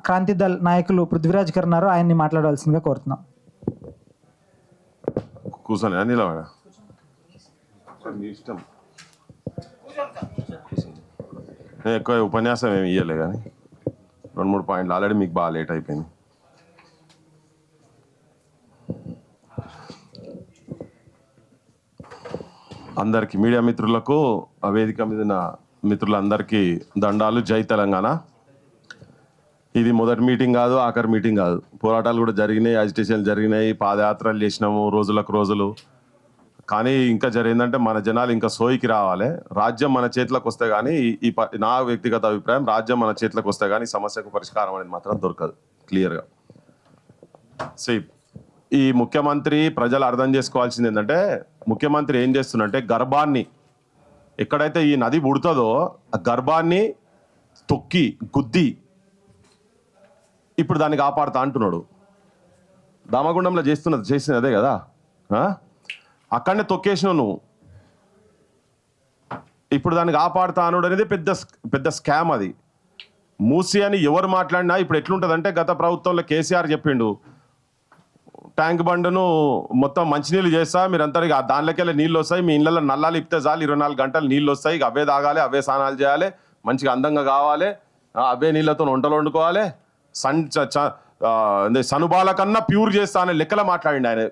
క్రాంతి దళ్ నాయకులు పృథ్వీరాజ్ గారు ఉన్నారు, ఆయన్ని మాట్లాడవలసిందిగా కోరుతున్నాం. కూర్చొని నిలబడ ఇష్టం. నేను ఎక్కువ ఉపన్యాసం ఏమి ఇవ్వలే కానీ 2-3 పాయింట్లు ఆల్రెడీ మీకు బాగా లేట్ అయిపోయింది. అందరికీ మీడియా మిత్రులకు, ఆ వేదిక మీద ఉన్న మిత్రులందరికీ దండాలు. జై తెలంగాణ. ఇది మొదటి మీటింగ్ కాదు, ఆఖరి మీటింగ్ కాదు. పోరాటాలు కూడా జరిగినాయి, అజిటేషన్లు జరిగినాయి, పాదయాత్రలు చేసినాము రోజులకు రోజులు. కానీ ఇంకా జరిగిందంటే మన జనాలు ఇంకా సోయికి రావాలి. రాజ్యం మన చేతిలోకి వస్తే కానీ నా వ్యక్తిగత అభిప్రాయం, రాజ్యం మన చేతిలోకి వస్తే కానీ సమస్యకు పరిష్కారం అనేది మాత్రం దొరకదు క్లియర్గా. సో ఈ ముఖ్యమంత్రి ప్రజలు అర్థం చేసుకోవాల్సింది ఏంటంటే, ముఖ్యమంత్రి ఏం చేస్తున్నంటే గర్భాన్ని ఎక్కడైతే ఈ నది పుడుతుందో ఆ గర్భాన్ని తొక్కి గుద్ది ఇప్పుడు దాన్ని కాపాడుతా అంటున్నాడు. దామగుండంలో చేసినది అదే కదా, అక్కడనే తొక్కేసినావు నువ్వు. ఇప్పుడు దాన్ని కాపాడుతా అనుడు అనేది పెద్ద స్కామ్. అది మూసి అని ఎవరు మాట్లాడినా ఇప్పుడు ఎట్లుంటుందంటే, గత ప్రభుత్వంలో కేసీఆర్ చెప్పిండు ట్యాంక్ బండును మొత్తం మంచినీళ్ళు చేస్తా, మీరంతా దానిలోకెళ్ళి నీళ్ళు వస్తాయి, మీ ఇళ్ళల్లో నల్లాలు ఇప్పితే చాలు 24 గంటలు నీళ్ళు వస్తాయి, అవే తాగాలి, అవే స్నానాలు చేయాలి, మంచిగా అందంగా కావాలి, అవే నీళ్ళతో వంటలు వండుకోవాలి, సనుబాల కన్నా ప్యూర్ చేస్తా అనే లెక్కలో మాట్లాడిండు ఆయన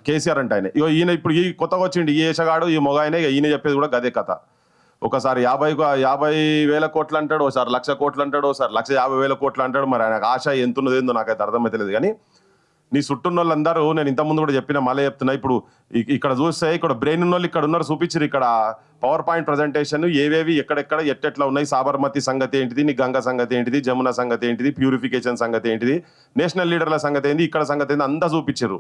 కేసీఆర్. అంటే ఆయన ఈయన ఇప్పుడు ఈ కొత్తగా వచ్చిండు ఈ ఏషగాడు, ఈ మొగాయనే, ఈయన చెప్పేది కూడా గదే కథ. ఒకసారి 50,000 కోట్లు అంటాడు, ఒకసారి 1,00,000 కోట్లు అంటాడు, ఒకసారి 1,50,000 కోట్లు అంటాడు. మరి ఆయనకు ఆశ ఎంత ఉన్నది ఏందో నాకైతే అర్థమైతలేదు. కానీ నీ చుట్టూన్న వాళ్ళందరూ, నేను ఇంతకుముందు కూడా చెప్పిన, మళ్ళీ చెప్తున్నా, ఇప్పుడు ఇక్కడ చూస్తే ఇక్కడ బ్రెయిన్ ఉన్న వాళ్ళు ఇక్కడ ఉన్నారు, చూపించారు ఇక్కడ పవర్ పాయింట్ ప్రజెంటేషన్ ఏవేవి ఎక్కడెక్కడ ఎట్టెట్లా ఉన్నాయి, సాబర్మతి సంగతి ఏంటిది, నీ గంగ సంగతి ఏంటిది, జమున సంగతి ఏంటిది, ప్యూరిఫికేషన్ సంగతి ఏంటిది, నేషనల్ లీడర్ల సంగతి ఏంటి, ఇక్కడ సంగతి ఏంటి, అంతా చూపించారు.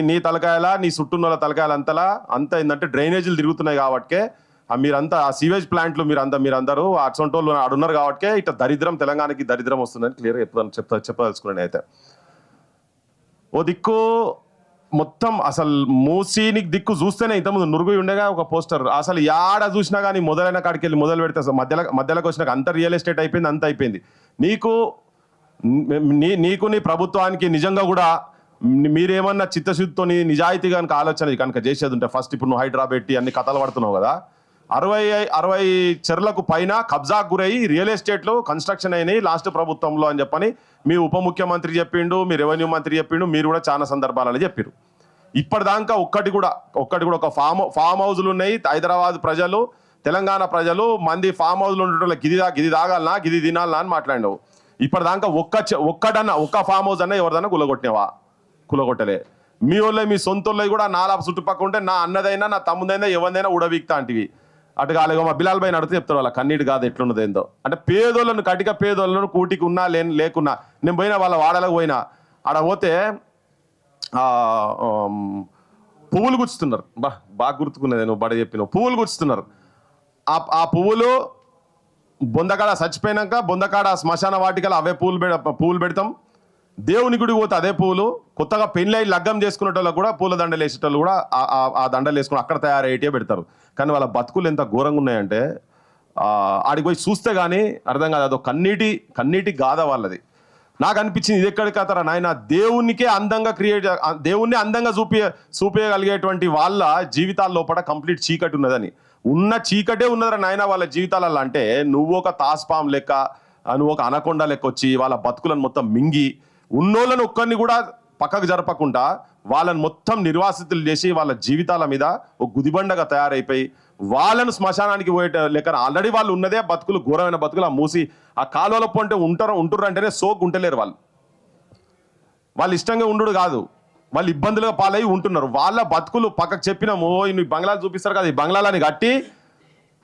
నీ తలకాయలా, నీ చుట్టూన్న వాళ్ళ తలకాయలు అంత ఏంటంటే డ్రైనేజీలు తిరుగుతున్నాయి కాబట్టే, మీరంతా ఆ సీవేజ్ ప్లాంట్లు మీరందరూ అసొంటోళ్ళు ఆడున్నారు కాబట్టే ఇట్లా దరిద్రం, తెలంగాణకి దరిద్రం వస్తుందని క్లియర్గా చెప్పదలుచుకున్నాను. అయితే ఓ దిక్కు మొత్తం అసలు మూసీనికి దిక్కు చూస్తేనే ఇంతకుముందు నురుగు ఉండేగా ఒక పోస్టర్, అసలు యాడ చూసినా కానీ మొదలైన కాడికి వెళ్ళి మొదలు పెడితే అసలు మధ్యలోకి వచ్చినాక అంత రియల్ ఎస్టేట్ అయిపోయింది, అంత అయిపోయింది. నీకు నీ ప్రభుత్వానికి నిజంగా కూడా మీరేమన్నా చిత్తశుద్ధితో నిజాయితీ కనుక ఆలోచన కనుక చేసేది ఉంటే, ఫస్ట్ ఇప్పుడు నువ్వు హైడ్రా పెట్టి అన్ని కథలు పడుతున్నావు కదా, 60 చెర్లకు పైన కబ్జాకు గురయ్యి రియల్ ఎస్టేట్లు కన్స్ట్రక్షన్ అయినాయి లాస్ట్ ప్రభుత్వంలో అని చెప్పని మీ ఉప ముఖ్యమంత్రి చెప్పిండు, మీ రెవెన్యూ మంత్రి చెప్పిండు, మీరు కూడా చాలా సందర్భాలని చెప్పారు. ఇప్పటిదాకా ఒక్కటి కూడా ఒక ఫామ్ హౌజులు ఉన్నాయి. హైదరాబాద్ ప్రజలు, తెలంగాణ ప్రజలు మంది ఫామ్ హౌజులు ఉండటం గిది తాగాలనా, గిది తినాలనా అని మాట్లాడినావు. ఇప్పటిదాకా ఒక్క ఫామ్ హౌస్ అన్నా ఎవరిదన్నా కులగొట్టలే. మీ వాళ్ళే, మీ సొంత వాళ్ళవి కూడా నాలా చుట్టుపక్కల ఉంటే, నా అన్నదైనా నా తమ్ముదైనా ఎవరిదైనా ఉడవీక్తా అంటివి. అటు కాలేగా మా బిలాల్ పైన అడిగితే చెప్తారు వాళ్ళ కన్నీటి కాదు ఎట్లున్నది ఏందో. అంటే పేదోళ్ళను, కటిక పేదోళ్ళను, కూటికి ఉన్నా లేకున్నా, నేను పోయినా వాళ్ళ వాడలకు పోయినా, ఆడ పోతే పువ్వులు గుచ్చుతున్నారు. బాగా గుర్తుకున్నది, నువ్వు బడ చెప్పినావు, పువ్వులు గుచ్చుతున్నారు. ఆ పువ్వులు బొందకాడ చచ్చిపోయినాక బొందకాడ శ్మశాన వాటికలు అవే పువ్వులు పెడతాం. దేవుని గుడికి పోతే అదే పువ్వులు. కొత్తగా పెళ్ళై లగ్గం చేసుకునేటోళ్ళకి కూడా పూల దండలు వేసేటోళ్ళు కూడా ఆ దండలు వేసుకుని అక్కడ తయారయ్యేటే పెడతారు. కానీ వాళ్ళ బతుకులు ఎంత ఘోరంగా ఉన్నాయంటే, ఆడికి పోయి చూస్తే కానీ అర్థం కాదు. అదో కన్నీటి గాథ వాళ్ళది. నాకు అనిపించింది, ఇది ఎక్కడికి కథరా నాయన, దేవునికే అందంగా దేవుణ్ణి అందంగా చూపించగలిగేటువంటి వాళ్ళ జీవితాల లోపల కంప్లీట్ చీకటి ఉన్నదని, ఉన్న చీకటే ఉన్నదరా నాయన వాళ్ళ జీవితాలలో. అంటే నువ్వు ఒక తాస్పాం లెక్క, నువ్వు ఒక అనకొండ లెక్క వచ్చి వాళ్ళ బతుకులను మొత్తం మింగి, ఉన్నోళ్ళను ఒక్కరిని కూడా పక్కకు జరపకుండా వాళ్ళని మొత్తం నిర్వాసితులు చేసి వాళ్ళ జీవితాల మీద ఒక గుదిబండగా తయారైపోయి వాళ్ళను శ్మశానానికి పోయే లెక్క ఆల్రెడీ వాళ్ళు ఉన్నదే బతుకులు, ఘోరమైన బతుకులు. ఆ మూసి ఆ కాలువల పొంటే ఉంటుర్రు అంటేనే సోకు ఉంటలేరు. వాళ్ళు ఇష్టంగా ఉండు కాదు, వాళ్ళు ఇబ్బందులుగా పాలై ఉంటున్నారు. వాళ్ళ బతుకులు పక్కకు చెప్పినాము. నువ్వు బంగ్లాలు చూపిస్తారు కదా, ఈ బంగ్లాలని కట్టి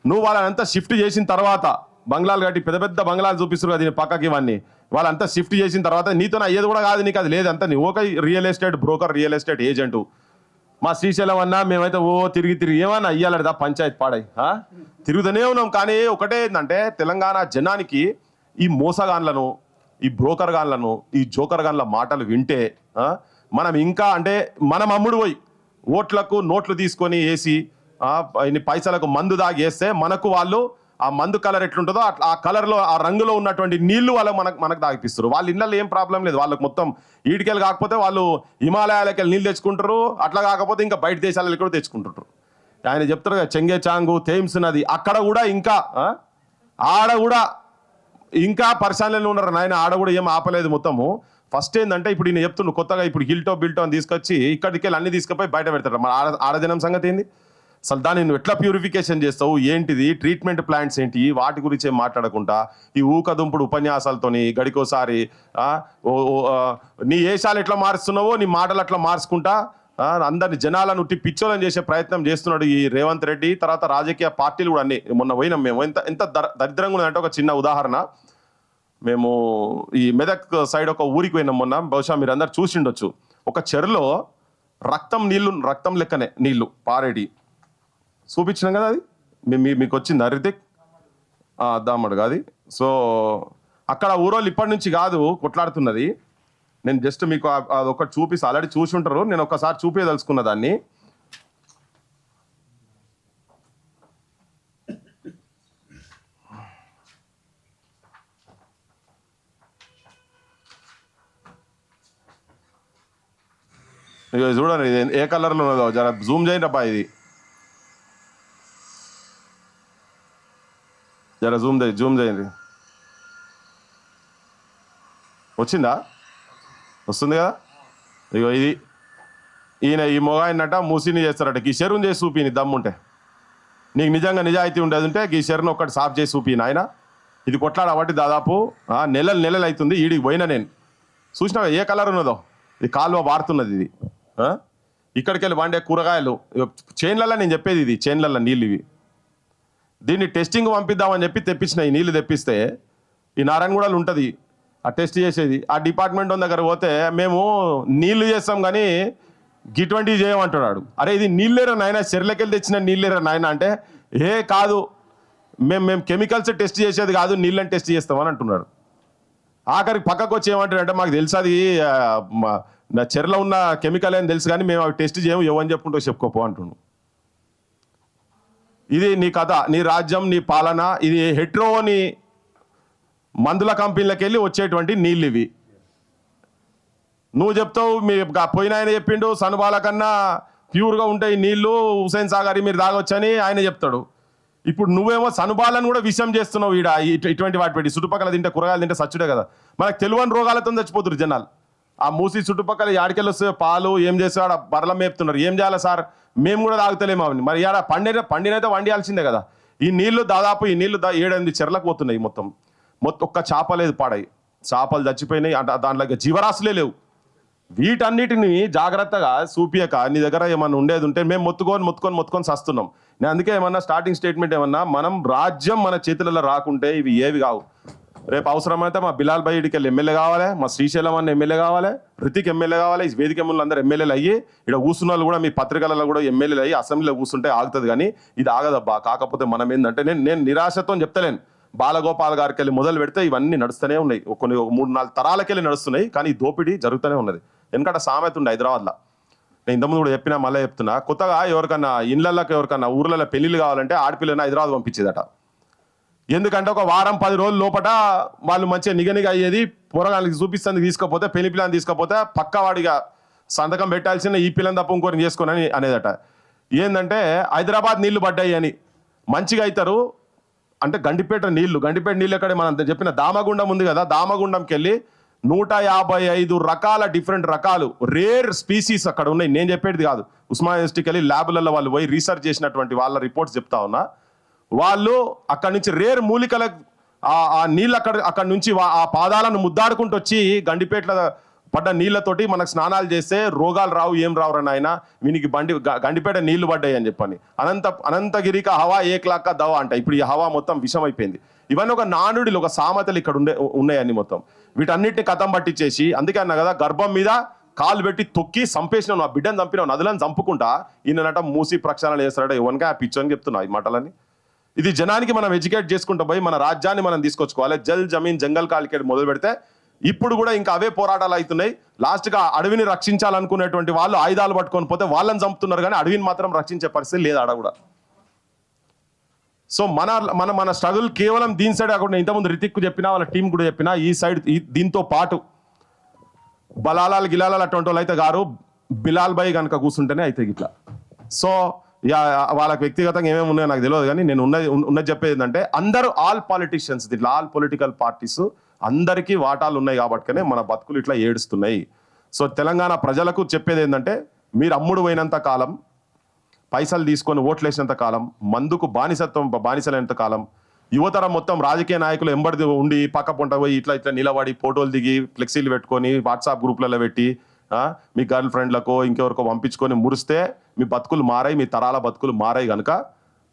నువ్వు వాళ్ళనంతా షిఫ్ట్ చేసిన తర్వాత, బంగ్లాలు కట్టి పెద్ద బంగ్లాలు చూపిస్తారు కదా దీని పక్కకి, ఇవన్నీ వాళ్ళంతా షిఫ్ట్ చేసిన తర్వాత నీతో అయ్యేది కూడా కాదు, నీకు అది లేదంతా. నువ్వు ఒక real estate broker, real estate agent. మా శ్రీశైలం అన్నా మేమైతే తిరిగి ఏమన్నా అయ్యాలదా పంచాయతీ పాడై తిరుగుతూనే ఉన్నాం. కానీ ఒకటే ఏంటంటే, తెలంగాణ జనానికి ఈ మోసగాన్లను, ఈ బ్రోకర్ గాన్లను, ఈ జోకర్ గాన్ల మాటలు వింటే మనం ఇంకా అంటే మనం అమ్ముడు పోయి ఓట్లకు నోట్లు తీసుకొని వేసి ఇన్ని పైసలకు మందు దాగి వేస్తే మనకు వాళ్ళు ఆ మందు కలర్ ఎట్లుంటుందో అట్లా ఆ కలర్లో ఆ రంగులో ఉన్నటువంటి నీళ్లు వాళ్ళకి మనకు తాగిపిస్తారు. వాళ్ళ ఇళ్ళల్లో ఏం ప్రాబ్లం లేదు, వాళ్ళకి మొత్తం ఈడికెళ్ళి కాకపోతే వాళ్ళు హిమాలయాలకి వెళ్ళి నీళ్ళు తెచ్చుకుంటారు, అట్లా కాకపోతే ఇంకా బయట దేశాలకి కూడా తెచ్చుకుంటుంటారు. ఆయన చెప్తారు కదా చెంగే చాంగు థేమ్స్ నది, అక్కడ కూడా ఇంకా ఆడ కూడా ఇంకా పరిశాలలో ఉన్నారు నాయన, ఆడ కూడా ఏం ఆపలేదు మొత్తము. ఫస్ట్ ఏంటంటే ఇప్పుడు ఈయన చెప్తుండ్రు కొత్తగా ఇప్పుడు బిల్టో అని తీసుకొచ్చి ఇక్కడికి వెళ్ళి అన్ని తీసుకుపోయి బయట పెడతారు. మన ఆడజనం సంగతి ఏంది అసలు, దాన్ని నువ్వు ఎట్లా ప్యూరిఫికేషన్ చేస్తావు, ఏంటిది ట్రీట్మెంట్ ప్లాంట్స్ ఏంటి, వాటి గురించి ఏం మాట్లాడకుండా ఈ ఊకదుంపుడు ఉపన్యాసాలతోని గడికోసారి నీ ఏషాలు ఎట్లా మారుస్తున్నావో నీ మాటలు అట్లా మార్చుకుంటా అందరిని జనాలను ఉట్టి పిచ్చోలని చేసే ప్రయత్నం చేస్తున్నాడు ఈ రేవంత్ రెడ్డి. తర్వాత రాజకీయ పార్టీలు కూడా అన్ని మొన్న పోయినాం మేము, ఎంత దరిద్రంగా ఉన్నదంటే ఒక చిన్న ఉదాహరణ, మేము ఈ మెదక్ సైడ్ ఒక ఊరికి పోయినాం మొన్న, బహుశా మీరు అందరు చూసిండొచ్చు. ఒక చెరులో రక్తం లెక్కనే నీళ్లు పారేటి చూపించినాం కదా, అది మీకు వచ్చింది రితిక్ దామడు కాదు. సో అక్కడ ఊరోళ్ళు ఇప్పటి నుంచి కాదు కొట్లాడుతున్నది, నేను జస్ట్ మీకు అదొకటి చూపిస్తా, ఆల్రెడీ చూసి ఉంటారు, నేను ఒకసారి చూపించదలుచుకున్న దాన్ని. ఇక చూడండి ఇది ఏ కలర్లో ఉన్నదో, జర జూమ్ చేయండి అబ్బా, ఇది జర జూమ్ చేయండి. వచ్చిందా? వస్తుంది కదా. ఇగో ఇది ఈ మొగాయినట మూసిని చేస్తారట, ఈ చెరువుని చేసి చూపిని దమ్ముంటే, నీకు నిజంగా నిజాయితీ ఉండేది ఉంటే ఈ చెరువుని ఒక్కటి సాఫ్ చేసి చూపిన ఆయన. ఇది కొట్లాడబట్టి దాదాపు నెలలు అవుతుంది. ఈడికి పోయినా నేను చూసినా ఏ కలర్ ఉన్నదో, ఇది కాలువ వారుతున్నది. ఇది ఇక్కడికి వెళ్ళి వండే కూరగాయలు చైన్లలో, నేను చెప్పేది ఇది చైన్లలో నీళ్ళు ఇవి. దీన్ని టెస్టింగ్ పంపిద్దామని చెప్పి తెప్పించిన, ఈ నీళ్ళు తెప్పిస్తే ఈ నారాయణగూడలు ఉంటుంది ఆ టెస్ట్ చేసేది, ఆ డిపార్ట్మెంట్ దగ్గర పోతే మేము నీళ్లు చేస్తాం కానీ గిటువంటివి చేయమంటున్నాడు. అరే ఇది నీళ్ళేరా నాయన, చెర్లకెళ్ళి తెచ్చిన నీళ్ళేరా నాయన అంటే, కాదు మేము కెమికల్స్ టెస్ట్ చేసేది కాదు, నీళ్ళని టెస్ట్ చేస్తామని అంటున్నాడు. ఆఖరికి పక్కకు వచ్చి ఏమంటాడంటే, మాకు తెలుసు అది నా చెర్లో ఉన్న కెమికల్ అని తెలుసు కానీ మేము అవి టెస్ట్ చేయము, ఎవని చెప్పుకుంటూ చెప్పుకోపో అంటుండు. ఇది నీ కథ, నీ రాజ్యం, నీ పాలన. ఇది హెట్రోని మందుల కంపెనీలకు వెళ్ళి వచ్చేటువంటి నీళ్ళు ఇవి. నువ్వు చెప్తావు మీ పోయిన ఆయన చెప్పిండు సనుబాల కన్నా ప్యూర్గా ఉంటాయి నీళ్లు, హుసేన్ సాగర్ మీరు తాగొచ్చని ఆయన చెప్తాడు. ఇప్పుడు నువ్వేమో సనుబాలను కూడా విషయం చేస్తున్నావు ఈడ, ఇటువంటి వాటి పెట్టి చుట్టుపక్కల తింటే కూరగాయలు తింటే సచ్చుడే కదా. మనకు తెలియని రోగాలతో చచ్చిపోతున్నారు జనాలు. ఆ మూసి చుట్టుపక్కల యాడికెళ్ళి వస్తే పాలు ఏం చేస్తాడు, బర్రెలు మేపుతున్నారు. ఏం చేయాలి సార్, మేము కూడా తాగుతలేము అవన్నీ. మరి ఆడ పండినైతే వండియాల్సిందే కదా. ఈ నీళ్లు దాదాపు 7-8 చెర్లకు పోతున్నాయి. మొత్తం ఒక్క చేప లేదు పాడాయి, చేపలు చచ్చిపోయినాయి, అంటే దాంట్లో జీవరాశులే లేవు. వీటన్నిటిని జాగ్రత్తగా చూపియక నీ దగ్గర ఏమన్నా ఉండేది ఉంటే మేము మొత్తుకొని సస్తున్నాం. నేను అందుకే ఏమన్నా స్టార్టింగ్ స్టేట్మెంట్ ఏమన్నా, మనం రాజ్యం మన చేతులలో రాకుంటే ఇవి ఏవి కావు. రేపు అవసరమైతే మా బిలాల్ బయటికి వెళ్ళి ఎమ్మెల్యే కావాలి, మా శ్రీశైలం అన్న ఎమ్మెల్యే కావాలి, రితిక్ ఎమ్మెల్యే కావాలి, ఈ వేదిక ఎమ్మెల్యేలు అందరూ ఎమ్మెల్యేలు అయ్యి ఇక్కడ కూర్చున్న వాళ్ళు కూడా మీ పత్రికలలో కూడా ఎమ్మెల్యేలు అయ్యి అసెంబ్లీలో కూర్చుంటే ఆగుతుంది. కానీ ఇది ఆగదబ్బా. కాకపోతే మనం ఏంటంటే నేను నిరాశతో చెప్తలేను, బాలగోపాల్ గారికి వెళ్ళి మొదలు పెడితే ఇవన్నీ నడుస్తూనే ఉన్నాయి, కొన్ని 3-4 తరాలకెళ్ళి నడుస్తున్నాయి. కానీ ఈ దోపిడీ జరుగుతూనే ఉన్నది. ఎందుకంటే సామెత ఉండే హైదరాబాద్లో, నేను ఇంతకుముందు కూడా చెప్పినా మళ్ళీ చెప్తున్నా, కొత్తగా ఎవరికన్నా ఇళ్ళకి ఎవరికన్నా ఊర్లలో పెళ్లిళ్ళు కావాలంటే ఆడపిల్లని హైదరాబాద్ పంపించేదట. ఎందుకంటే ఒక వారం 10 రోజుల లోపల వాళ్ళు మంచిగా నిగనిగా అయ్యేది, పూరగానికి చూపిస్తుంది తీసుకపోతే, పెళ్లి పిల్లని తీసుకపోతే పక్కవాడిగా సంతకం పెట్టాల్సిన ఈ పిల్లని తప్ప ఇంకోరిని చేసుకోనని అనేదట. ఏంటంటే హైదరాబాద్ నీళ్లు పడ్డాయి అని మంచిగా అవుతారు అంటే గండిపేట నీళ్లు ఎక్కడ మనం చెప్పిన దామగుండం ఉంది కదా, దామగుండంకి వెళ్ళి 155 రకాల డిఫరెంట్ రకాలు రేర్ స్పీసీస్ అక్కడ ఉన్నాయి. నేను చెప్పేది కాదు, ఉస్మానియా యూనివర్సిటీకి వెళ్ళి ల్యాబ్లలో వాళ్ళు పోయి రీసెర్చ్ చేసినటువంటి వాళ్ళ రిపోర్ట్స్ చెప్తా ఉన్నా. వాళ్ళు అక్కడి నుంచి రేర్ మూలికల ఆ నీళ్ళు అక్కడ నుంచి ఆ పాదాలను ముద్దాడుకుంటూ వచ్చి గండిపేటలో పడ్డ నీళ్లతోటి మనకు స్నానాలు చేస్తే రోగాలు రావు, ఏం రావు అని ఆయన వీనికి గండిపేట నీళ్లు పడ్డాయి అని చెప్పని. అనంతగిరిక హవా ఏక్లాక్క దవా అంట. ఇప్పుడు ఈ హవా మొత్తం విషం అయిపోయింది. ఇవన్నీ ఒక నానుడిలు, ఒక సామెతలు ఇక్కడ ఉన్నాయని మొత్తం వీటన్నిటిని కథం పట్టించేసి, అందుకే అన్నా కదా గర్భం మీద కాలు పెట్టి తొక్కి చంపేసినావు, నా బిడ్డను చంపినావు, నదులను చంపుకుంటా ఈయనట మూసి ప్రక్షాళన చేస్తాడట. ఎవరికా ఆ పిచ్చని చెప్తున్నా ఈ మాటలని. ఇది జనానికి మనం ఎడ్యుకేట్ చేసుకుంటూ పోయి మన రాజ్యాన్ని మనం తీసుకొచ్చుకోవాలి. జల్ జమీన్ జంగల్ కాలికేడు మొదలు పెడితే ఇప్పుడు కూడా ఇంకా అవే పోరాటాలు అవుతున్నాయి. లాస్ట్గా అడవిని రక్షించాలనుకునేటువంటి వాళ్ళు ఆయుధాలు పట్టుకొని పోతే వాళ్ళని చంపుతున్నారు, కానీ అడవిని మాత్రం రక్షించే పరిస్థితి లేదు ఆడ కూడా. సో మన స్ట్రగుల్ కేవలం దీని సైడ్ కాకుండా ఇంతకుముందు రితిక్ చెప్పినా వాళ్ళ టీం కూడా చెప్పినా ఈ సైడ్ దీంతో పాటు బలాలాలు గిలాలాలు అటువంటి వాళ్ళు అయితే గారు బిలాల్ భాయ్ కనుక కూర్చుంటేనే అయితే ఇట్లా. సో వాళ్ళకి వ్యక్తిగతంగా ఏమేమి ఉన్నాయో నాకు తెలియదు, కానీ నేను ఉన్నది చెప్పేది ఏంటంటే అందరూ ఆల్ పాలిటిషియన్స్ దీంట్లో ఆల్ పొలిటికల్ పార్టీస్ అందరికీ వాటాలు ఉన్నాయి కాబట్టినే మన బతుకులు ఇట్లా ఏడుస్తున్నాయి. సో తెలంగాణ ప్రజలకు చెప్పేది ఏంటంటే మీరు అమ్ముడు పోయినంత కాలం, పైసలు తీసుకొని ఓట్లు వేసినంత కాలం, మందుకు బానిసలైనంత కాలం, యువతరం మొత్తం రాజకీయ నాయకులు ఎంబడి ఉండి పక్క పొంట పోయి ఇట్లా నిలబడి ఫోటోలు దిగి ఫ్లెక్సీలు పెట్టుకొని వాట్సాప్ గ్రూప్లలో పెట్టి మీ గర్ల్ ఫ్రెండ్లకో ఇంకెవరికో పంపించుకొని మురిస్తే మీ బతుకులు మారాయి, మీ తరాల బతుకులు మారాయి కనుక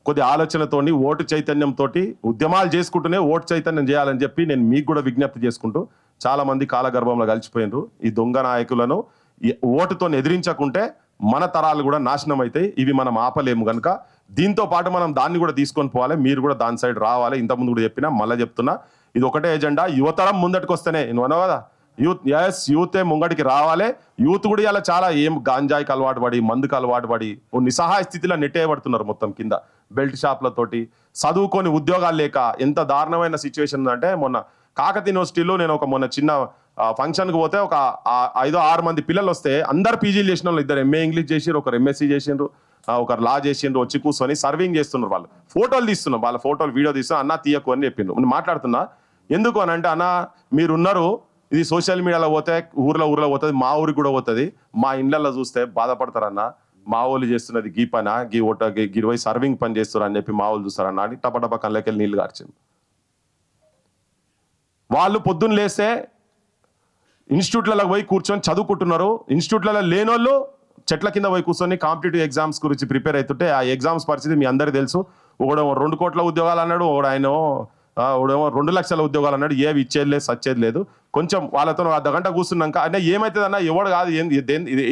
కొద్ది ఆలోచనతోని ఓటు చైతన్యంతో ఉద్యమాలు చేసుకుంటూనే ఓటు చైతన్యం చేయాలని చెప్పి నేను మీకు కూడా విజ్ఞప్తి చేసుకుంటూ, చాలా మంది కాలగర్భంలో కలిసిపోయినారు. ఈ దొంగ నాయకులను ఓటుతో ఎదిరించకుంటే మన తరాలు కూడా నాశనం అవుతాయి. ఇవి మనం ఆపలేము కనుక దీంతో పాటు మనం దాన్ని కూడా తీసుకొని పోవాలి. మీరు కూడా దాని సైడ్ రావాలి. ఇంతకుముందు కూడా చెప్పినా మళ్ళీ చెప్తున్నా, ఇది ఒకటే ఎజెండా. యువతరం ముందటికి వస్తేనే నువ్వు అన్నావు కదా, యూతే ముంగడికి రావాలి. యూత్ కూడా ఇలా చాలా గాంజాయికి అలవాటు పడి, మందుకు అలవాటు పడి నిస్సహాయ స్థితిలో నెట్టేయబడుతున్నారు మొత్తం కింద బెల్ట్ షాప్లతోటి. చదువుకొని ఉద్యోగాలు లేక ఎంత దారుణమైన సిచ్యువేషన్ ఉందంటే, మొన్న కాకతీయ యూనివర్సిటీలో నేను మొన్న చిన్న ఫంక్షన్కి పోతే ఒక 5-6 మంది పిల్లలు వస్తే అందరు పీజీలు చేసిన వాళ్ళు, 2 MA ఇంగ్లీష్ చేసిండ్రు, ఒకరు MSc చేసిండ్రు, ఒకరు లా చేసిండ్రు. వచ్చి కూర్చొని సర్వింగ్ చేస్తున్నారు. వాళ్ళు ఫోటోలు తీస్తున్నారు, వాళ్ళ ఫోటోలు వీడియో తీస్తున్నారు. అన్న తీయకు అని చెప్పిండ్రు. నేను మాట్లాడుతున్నా ఎందుకు అని అంటే, అన్న మీరున్నారు, ఇది సోషల్ మీడియాలో పోతే ఊర్లో పోతుంది, మా ఊరికి కూడా పోతుంది, మా ఇండ్లలో చూస్తే బాధపడతారన్న, మా వాళ్ళు చేస్తున్నది గీ పనా, గిరవై సర్వింగ్ పని చేస్తారు అని చెప్పి మా వాళ్ళు చూస్తారన్న అని టపటప కళ్ళకెళ్ళి నీళ్ళు గార్చింది. వాళ్ళు పొద్దున్న లేస్తే ఇన్స్టిట్యూట్లలో పోయి కూర్చొని చదువుకుంటున్నారు. ఇన్స్టిట్యూట్లలో లేనోళ్ళు చెట్ల కింద పోయి కూర్చొని కాంపిటేటివ్ ఎగ్జామ్స్ గురించి ప్రిపేర్ అవుతుంటే ఆ ఎగ్జామ్స్ పరిస్థితి మీ అందరికీ తెలుసు. ఒకడేమో 2 కోట్ల ఉద్యోగాలు అన్నాడు, ఒకడేమో 2 లక్షల ఉద్యోగాలు అన్నాడు. ఏవి ఇచ్చేది లేదు, సచ్చేది లేదు. కొంచెం వాళ్ళతో అర్ధగంట కూర్చున్నాక అంటే ఏమవుతుందన్నా, ఎవడు కాదు,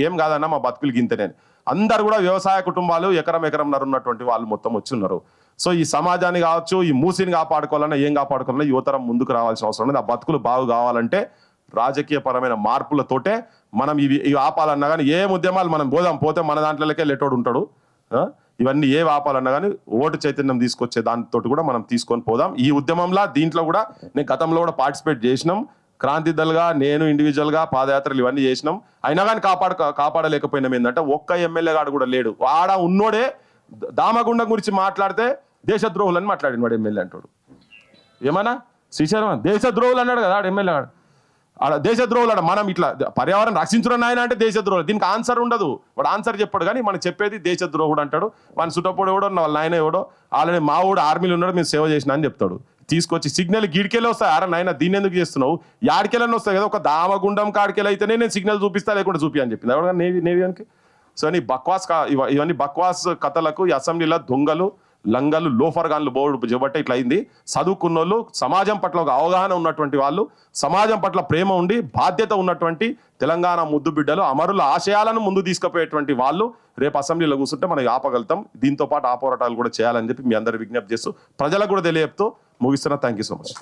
ఏం కాదన్నా మా బతుకులు గింతనే. అందరు కూడా వ్యవసాయ కుటుంబాలు ఎకరంన్నర ఉన్నటువంటి వాళ్ళు మొత్తం వచ్చి ఉన్నారు. సో ఈ సమాజాన్ని కావచ్చు, ఈ మూసిని కాపాడుకోవాలన్నా, ఏం కాపాడుకోవాలన్నా యువతరం ముందుకు రావాల్సిన అవసరం ఉంది. ఆ బతుకులు బాగు కావాలంటే రాజకీయ పరమైన మార్పులతోటే మనం ఇవి ఆపాలన్నా కానీ, ఏ ఉద్యమాలు మనం పోతే మన దాంట్లోకే లెటోడు ఉంటాడు. ఇవన్నీ ఏ ఆపాలన్నా కానీ ఓటు చైతన్యం తీసుకొచ్చే దాంతో కూడా మనం తీసుకొని పోదాం. ఈ ఉద్యమంలో దీంట్లో కూడా నేను గతంలో కూడా పార్టిసిపేట్ చేసినాం. క్రాంతి దళగా నేను ఇండివిజువల్గా పాదయాత్రలు ఇవన్నీ చేసినాం. అయినా కానీ కాపాడలేకపోయినాం. ఏంటంటే ఒక్క ఎమ్మెల్యే గాడు కూడా లేడు. ఆడ ఉన్నోడే దామగుండం గురించి మాట్లాడితే దేశద్రోహులని మాట్లాడిన వాడు ఎమ్మెల్యే అంటాడు. ఏమన్నా శ్రీశైలం దేశద్రోహులు అన్నాడు కదా ఆడు ఎమ్మెల్యే గాడు. ఆడ దేశద్రోహులు ఆడ మనం ఇట్లా పర్యావరణం రక్షించడం ఆయన అంటే దేశద్రోహులు. దీనికి ఆన్సర్ ఉండదు, వాడు ఆన్సర్ చెప్పాడు కానీ మనం చెప్పేది దేశద్రోహుడు అంటాడు. మన చుట్టప్పుడు ఎవడో వాళ్ళ నాయన ఎవడో ఆల్రెడీ మా ఊడు ఆర్మీలో ఉన్నాడు, మేము సేవ చేసిన అని చెప్తాడు. తీసుకొచ్చి సిగ్నల్ గీడికెళ్ళి వస్తాయి. అరే నాయన దీన్ని ఎందుకు చేస్తున్నావు, యాడికెళ్ళని వస్తాయి కదా, ఒక దామగుండం కాడికెళ్ళి అయితేనే నేను సిగ్నల్ చూపిస్తా, లేకుండా చూపి అని చెప్పింది ఎవరు నేవియానికి. సో అని ఇవన్నీ బక్వాస్ కథలకు ఈ అసెంబ్లీలో దొంగలు, లంగలు, లోఫర్గాన్లు బోర్డు చేయబట్టే ఇట్లా అయింది. చదువుకున్నోళ్ళు, సమాజం పట్ల ఒక అవగాహన ఉన్నటువంటి వాళ్ళు, సమాజం పట్ల ప్రేమ ఉండి బాధ్యత ఉన్నటువంటి తెలంగాణ ముద్దు బిడ్డలు, అమరుల ఆశయాలను ముందు తీసుకుపోయేటువంటి వాళ్ళు రేపు అసెంబ్లీలో కూర్చుంటే మనం ఆపగలుగుతాం. దీంతో పాటు ఆ పోరాటాలు కూడా చేయాలని చెప్పి మీ అందరు విజ్ఞప్తి చేస్తూ ప్రజలకు కూడా తెలియజేస్తూ ముగిస్తున్నా. Thank you so much.